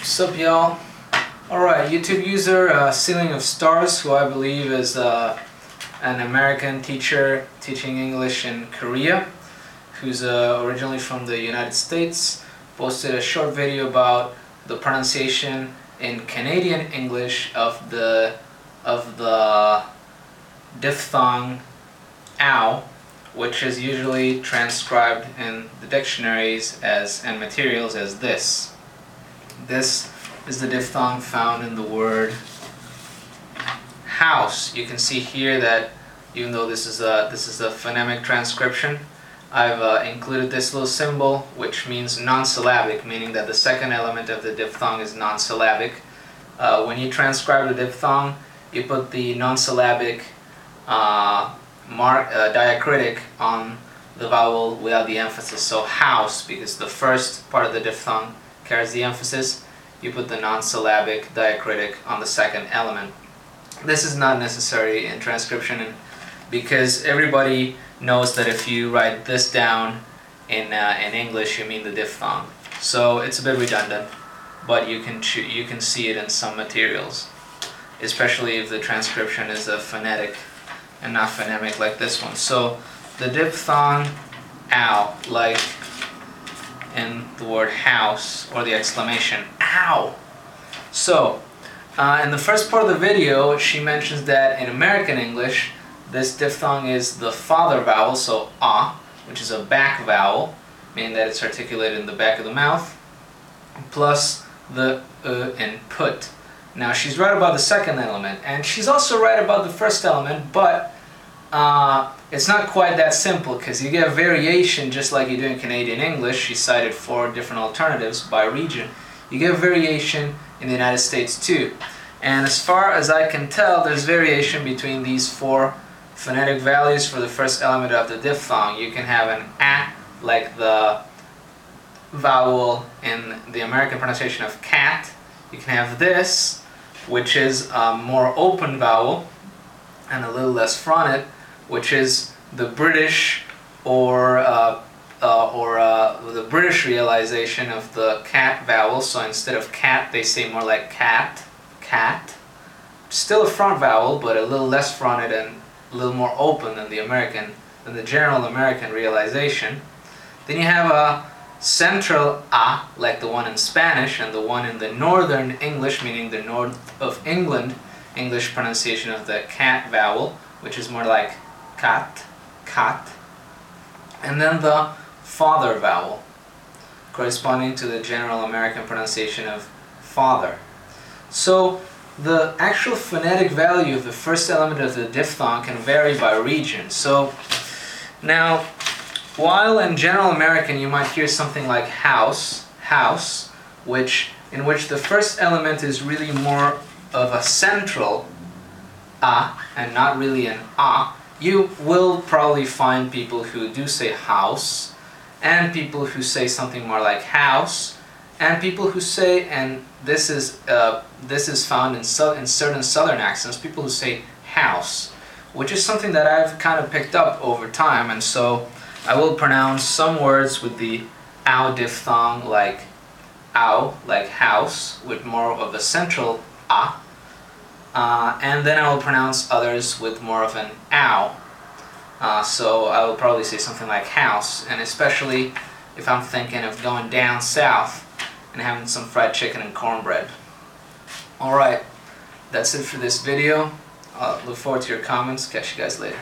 What's up, y'all? Alright, YouTube user Ceiling of Stars, who I believe is an American teacher teaching English in Korea, who's originally from the United States, posted a short video about the pronunciation in Canadian English of the diphthong ow, which is usually transcribed in the dictionaries and materials as this. This is the diphthong found in the word house. You can see here that even though this is a phonemic transcription, I've included this little symbol which means non-syllabic, meaning that the second element of the diphthong is non-syllabic. When you transcribe the diphthong, you put the non-syllabic diacritic on the vowel without the emphasis. So house, because the first part of the diphthong carries the emphasis, you put the non-syllabic diacritic on the second element. This is not necessary in transcription because everybody knows that if you write this down in English, you mean the diphthong. So it's a bit redundant, but you can see it in some materials, especially if the transcription is a phonetic and not phonemic like this one. So the diphthong ow, like in the word house, or the exclamation ow. So in the first part of the video, she mentions that in American English this diphthong is the father vowel, so ah, which is a back vowel, meaning that it's articulated in the back of the mouth, plus the and put. Now she's right about the second element, and she's also right about the first element, but it's not quite that simple, because you get a variation just like you do in Canadian English. She cited 4 different alternatives by region. You get a variation in the United States too. And as far as I can tell, there's variation between these 4 phonetic values for the first element of the diphthong. You can have an a, like the vowel in the American pronunciation of cat. You can have this, which is a more open vowel and a little less fronted, which is the British or the British realization of the cat vowel. So instead of cat, they say more like cat, cat. Still a front vowel, but a little less fronted and a little more open than the general American realization. Then you have a central a, like the one in Spanish, and the one in the northern English, meaning the north of England, English pronunciation of the cat vowel, which is more like cat, cat. And then the father vowel, corresponding to the general American pronunciation of father. So the actual phonetic value of the first element of the diphthong can vary by region. So now, while in general American you might hear something like house, house, in which the first element is really more of a central a and not really an a, you will probably find people who do say house, and people who say something more like house, and people who say, and this is found in certain southern accents, people who say house, which is something that I've kind of picked up over time. And so I will pronounce some words with the ow diphthong, like ow, like house, with more of a central a, and then I will pronounce others with more of an ow. So I will probably say something like house, and especially if I'm thinking of going down south and having some fried chicken and cornbread. Alright, that's it for this video. Look forward to your comments. Catch you guys later.